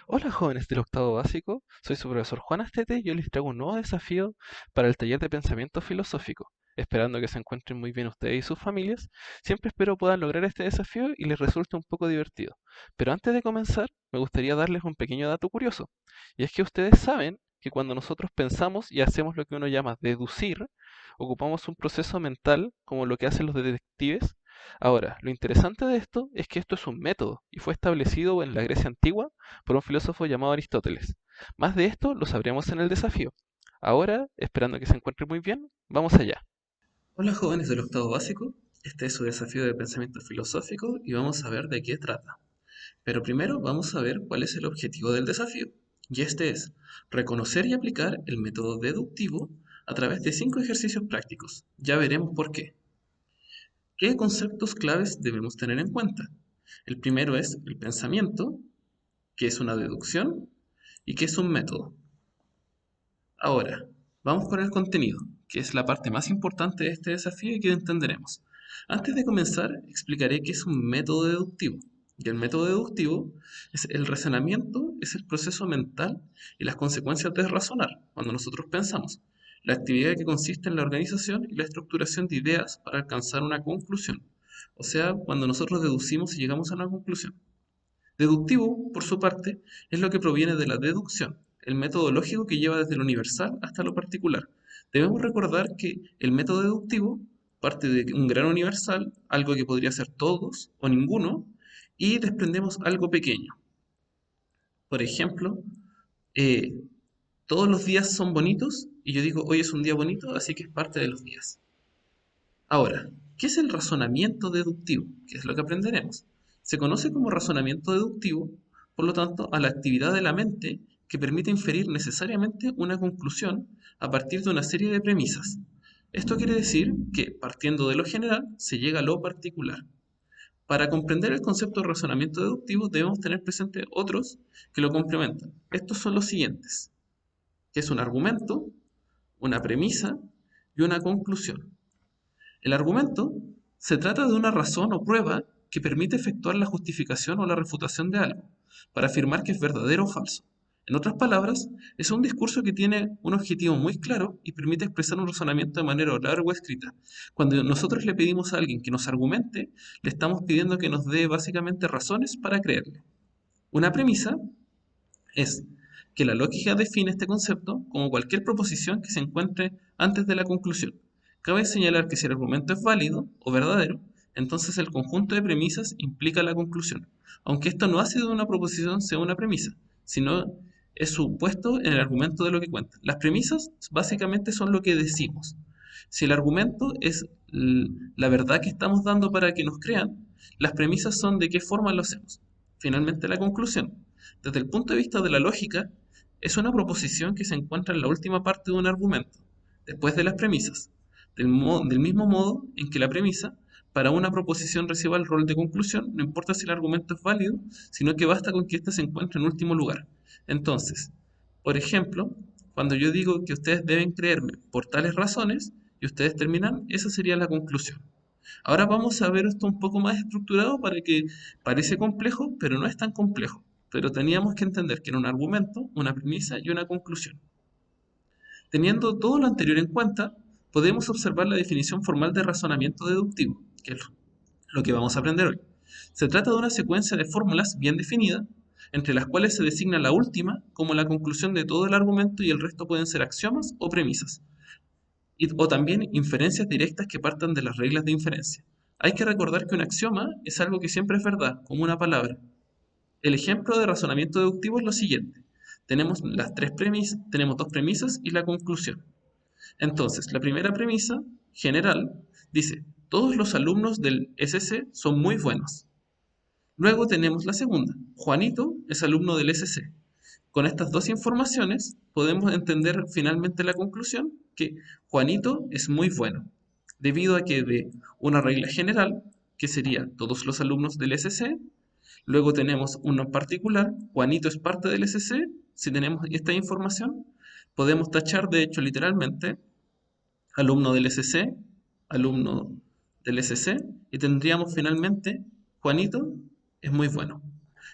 Hola jóvenes del octavo básico, soy su profesor Juan Astete y hoy les traigo un nuevo desafío para el taller de pensamiento filosófico. Esperando que se encuentren muy bien ustedes y sus familias, siempre espero puedan lograr este desafío y les resulte un poco divertido. Pero antes de comenzar, me gustaría darles un pequeño dato curioso, y es que ustedes saben que cuando nosotros pensamos y hacemos lo que uno llama deducir, ocupamos un proceso mental como lo que hacen los detectives. Ahora, lo interesante de esto es que esto es un método y fue establecido en la Grecia antigua por un filósofo llamado Aristóteles. Más de esto lo sabremos en el desafío. Ahora, esperando que se encuentre muy bien, vamos allá. Hola jóvenes del octavo básico, este es su desafío de pensamiento filosófico y vamos a ver de qué trata. Pero primero vamos a ver cuál es el objetivo del desafío. Y este es reconocer y aplicar el método deductivo a través de 5 ejercicios prácticos. Ya veremos por qué. ¿Qué conceptos claves debemos tener en cuenta? El primero es el pensamiento, que es una deducción y que es un método. Ahora, vamos con el contenido, que es la parte más importante de este desafío y que entenderemos. Antes de comenzar, explicaré qué es un método deductivo. Y el método deductivo es el razonamiento, es el proceso mental y las consecuencias de razonar, cuando nosotros pensamos. La actividad que consiste en la organización y la estructuración de ideas para alcanzar una conclusión. O sea, cuando nosotros deducimos y llegamos a una conclusión. Deductivo, por su parte, es lo que proviene de la deducción, el método lógico que lleva desde lo universal hasta lo particular. Debemos recordar que el método deductivo parte de un gran universal, algo que podría ser todos o ninguno, y desprendemos algo pequeño. Por ejemplo, eh, todos los días son bonitos y yo digo, hoy es un día bonito, así que es parte de los días. Ahora, ¿qué es el razonamiento deductivo? ¿Qué es lo que aprenderemos? Se conoce como razonamiento deductivo, por lo tanto, a la actividad de la mente que permite inferir necesariamente una conclusión a partir de una serie de premisas. Esto quiere decir que, partiendo de lo general, se llega a lo particular. Para comprender el concepto de razonamiento deductivo debemos tener presente otros que lo complementan. Estos son los siguientes, que es un argumento, una premisa y una conclusión. El argumento se trata de una razón o prueba que permite efectuar la justificación o la refutación de algo, para afirmar que es verdadero o falso. En otras palabras, es un discurso que tiene un objetivo muy claro y permite expresar un razonamiento de manera oral o escrita. Cuando nosotros le pedimos a alguien que nos argumente, le estamos pidiendo que nos dé básicamente razones para creerle. Una premisa es que la lógica define este concepto como cualquier proposición que se encuentre antes de la conclusión. Cabe señalar que si el argumento es válido o verdadero, entonces el conjunto de premisas implica la conclusión, aunque esto no hace de una proposición sea una premisa, sino es supuesto en el argumento de lo que cuenta. Las premisas básicamente son lo que decimos. Si el argumento es la verdad que estamos dando para que nos crean, las premisas son de qué forma lo hacemos. Finalmente, la conclusión. Desde el punto de vista de la lógica, es una proposición que se encuentra en la última parte de un argumento, después de las premisas, del mismo modo en que la premisa para una proposición reciba el rol de conclusión, no importa si el argumento es válido, sino que basta con que éste se encuentre en último lugar. Entonces, por ejemplo, cuando yo digo que ustedes deben creerme por tales razones y ustedes terminan, esa sería la conclusión. Ahora vamos a ver esto un poco más estructurado para que parece complejo, pero no es tan complejo. Pero teníamos que entender que era un argumento, una premisa y una conclusión. Teniendo todo lo anterior en cuenta, podemos observar la definición formal de razonamiento deductivo, que es lo que vamos a aprender hoy. Se trata de una secuencia de fórmulas bien definida, entre las cuales se designa la última como la conclusión de todo el argumento y el resto pueden ser axiomas o premisas o también inferencias directas que partan de las reglas de inferencia. Hay que recordar que un axioma es algo que siempre es verdad, como una palabra. El ejemplo de razonamiento deductivo es lo siguiente. Tenemos dos premisas y la conclusión. Entonces, la primera premisa, general, dice, todos los alumnos del SC son muy buenos. Luego tenemos la segunda, Juanito es alumno del SC. Con estas dos informaciones podemos entender finalmente la conclusión que Juanito es muy bueno, debido a que de una regla general, que sería todos los alumnos del SC, luego tenemos uno en particular, Juanito es parte del SC, si tenemos esta información, podemos tachar de hecho literalmente alumno del SC, alumno del SC, y tendríamos finalmente Juanito es muy bueno.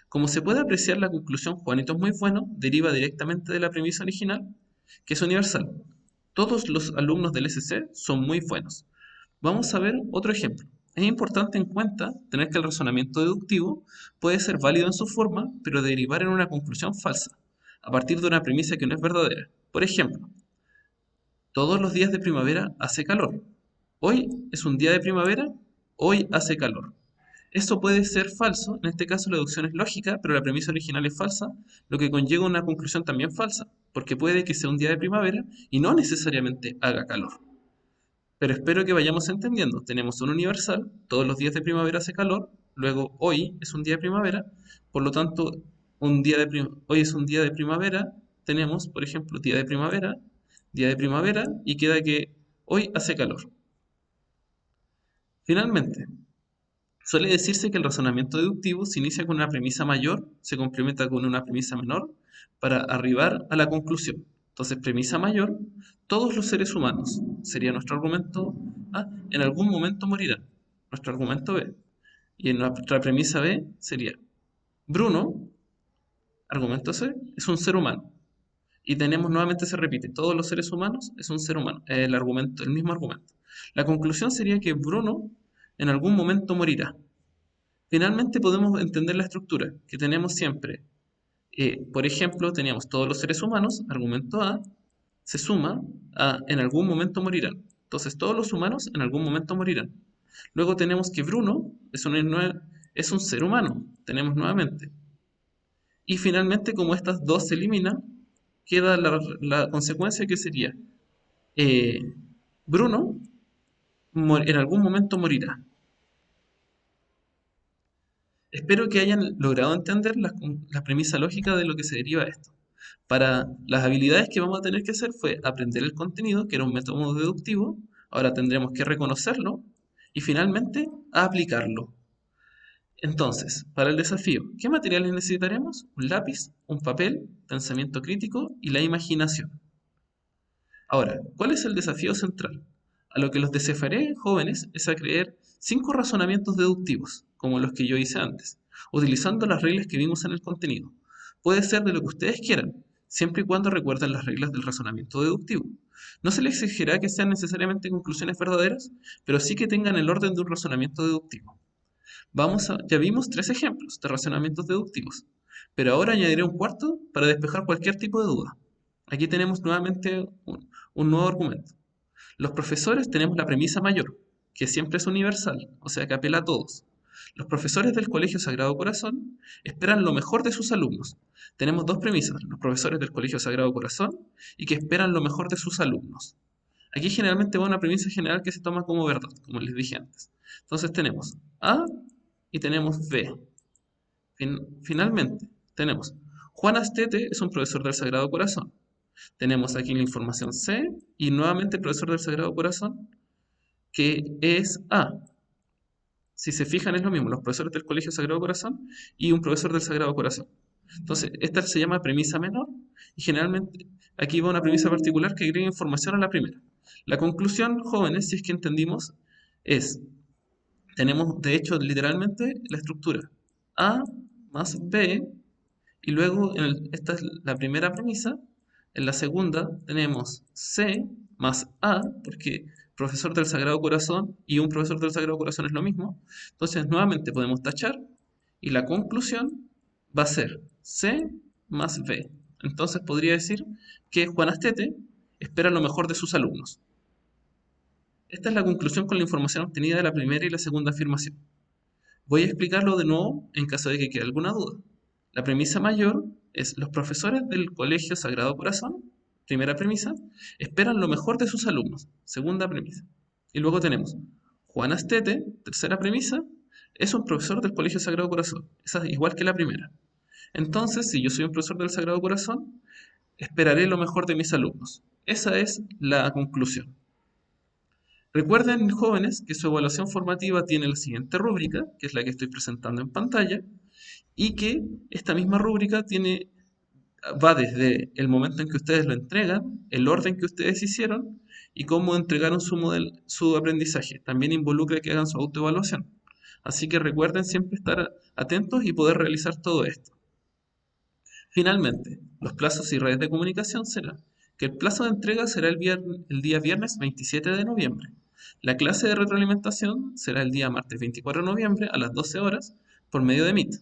Como se puede apreciar, la conclusión Juanito es muy bueno deriva directamente de la premisa original, que es universal. Todos los alumnos del SC son muy buenos. Vamos a ver otro ejemplo. Es importante en cuenta tener que el razonamiento deductivo puede ser válido en su forma, pero derivar en una conclusión falsa, a partir de una premisa que no es verdadera. Por ejemplo, todos los días de primavera hace calor. Hoy es un día de primavera, hoy hace calor. Esto puede ser falso, en este caso la deducción es lógica, pero la premisa original es falsa, lo que conlleva una conclusión también falsa, porque puede que sea un día de primavera y no necesariamente haga calor. Pero espero que vayamos entendiendo. Tenemos un universal, todos los días de primavera hace calor, luego hoy es un día de primavera, por lo tanto, hoy es un día de primavera, tenemos, por ejemplo, día de primavera, y queda que hoy hace calor. Finalmente, suele decirse que el razonamiento deductivo se inicia con una premisa mayor, se complementa con una premisa menor para arribar a la conclusión. Entonces, premisa mayor, todos los seres humanos, sería nuestro argumento A, en algún momento morirán. Nuestro argumento B. Y en nuestra premisa B sería, Bruno, argumento C, es un ser humano. Y tenemos nuevamente se repite, todos los seres humanos es un ser humano. El argumento, el mismo argumento. La conclusión sería que Bruno en algún momento morirá. Finalmente podemos entender la estructura que tenemos siempre. Por ejemplo, teníamos todos los seres humanos, argumento A, se suma a en algún momento morirán. Entonces todos los humanos en algún momento morirán. Luego tenemos que Bruno es un ser humano, tenemos nuevamente. Y finalmente, como estas dos se eliminan, queda la consecuencia que sería eh, Bruno en algún momento morirá. Espero que hayan logrado entender la premisa lógica de lo que se deriva de esto. Para las habilidades que vamos a tener que hacer fue aprender el contenido, que era un método deductivo, ahora tendremos que reconocerlo y finalmente aplicarlo. Entonces, para el desafío, ¿qué materiales necesitaremos? Un lápiz, un papel, pensamiento crítico y la imaginación. Ahora, ¿cuál es el desafío central? A lo que los desafiaré, jóvenes, es a creer 5 razonamientos deductivos, como los que yo hice antes, utilizando las reglas que vimos en el contenido. Puede ser de lo que ustedes quieran, siempre y cuando recuerden las reglas del razonamiento deductivo. No se les exigirá que sean necesariamente conclusiones verdaderas, pero sí que tengan el orden de un razonamiento deductivo. Ya vimos 3 ejemplos de razonamientos deductivos, pero ahora añadiré un cuarto para despejar cualquier tipo de duda. Aquí tenemos nuevamente un nuevo argumento. Los profesores tenemos la premisa mayor, que siempre es universal, o sea que apela a todos. Los profesores del Colegio Sagrado Corazón esperan lo mejor de sus alumnos. Tenemos dos premisas, los profesores del Colegio Sagrado Corazón y que esperan lo mejor de sus alumnos. Aquí generalmente va una premisa general que se toma como verdad, como les dije antes. Entonces tenemos A y tenemos B. Finalmente, tenemos Juan Astete es un profesor del Sagrado Corazón. Tenemos aquí la información C y nuevamente el profesor del Sagrado Corazón, que es A. Si se fijan es lo mismo, los profesores del Colegio Sagrado Corazón y un profesor del Sagrado Corazón. Entonces, esta se llama premisa menor y generalmente aquí va una premisa particular que agrega información a la primera. La conclusión, jóvenes, si es que entendimos, es, tenemos de hecho literalmente la estructura A más B y luego esta es la primera premisa. En la segunda tenemos C más A, porque profesor del Sagrado Corazón y un profesor del Sagrado Corazón es lo mismo. Entonces nuevamente podemos tachar y la conclusión va a ser C más B. Entonces podría decir que Juan Astete espera lo mejor de sus alumnos. Esta es la conclusión con la información obtenida de la primera y la segunda afirmación. Voy a explicarlo de nuevo en caso de que quede alguna duda. La premisa mayor es los profesores del Colegio Sagrado Corazón, primera premisa, esperan lo mejor de sus alumnos, segunda premisa. Y luego tenemos Juan Astete, tercera premisa, es un profesor del Colegio Sagrado Corazón. Esa es igual que la primera. Entonces, si yo soy un profesor del Sagrado Corazón, esperaré lo mejor de mis alumnos. Esa es la conclusión. Recuerden, jóvenes, que su evaluación formativa tiene la siguiente rúbrica, que es la que estoy presentando en pantalla, y que esta misma rúbrica va desde el momento en que ustedes lo entregan, el orden que ustedes hicieron y cómo entregaron su aprendizaje. También involucra que hagan su autoevaluación. Así que recuerden siempre estar atentos y poder realizar todo esto. Finalmente, los plazos y redes de comunicación serán que el plazo de entrega será el día viernes 27 de noviembre. La clase de retroalimentación será el día martes 24 de noviembre a las 12 horas por medio de Meet.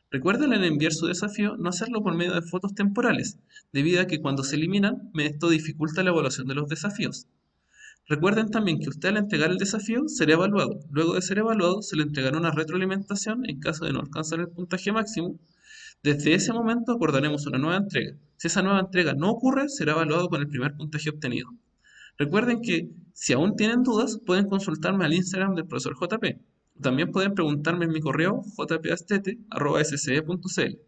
Recuerden al enviar su desafío no hacerlo por medio de fotos temporales, debido a que cuando se eliminan, esto dificulta la evaluación de los desafíos. Recuerden también que usted al entregar el desafío será evaluado. Luego de ser evaluado, se le entregará una retroalimentación en caso de no alcanzar el puntaje máximo. Desde ese momento acordaremos una nueva entrega. Si esa nueva entrega no ocurre, será evaluado con el primer puntaje obtenido. Recuerden que si aún tienen dudas, pueden consultarme al Instagram del profesor JP. También pueden preguntarme en mi correo jpastete@sce.cl.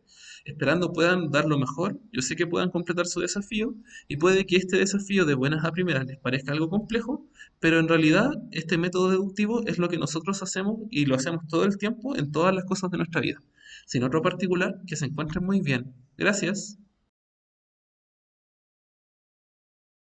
Esperando puedan dar lo mejor, yo sé que puedan completar su desafío y puede que este desafío de buenas a primeras les parezca algo complejo, pero en realidad este método deductivo es lo que nosotros hacemos y lo hacemos todo el tiempo en todas las cosas de nuestra vida. Sin otro particular, que se encuentren muy bien. Gracias.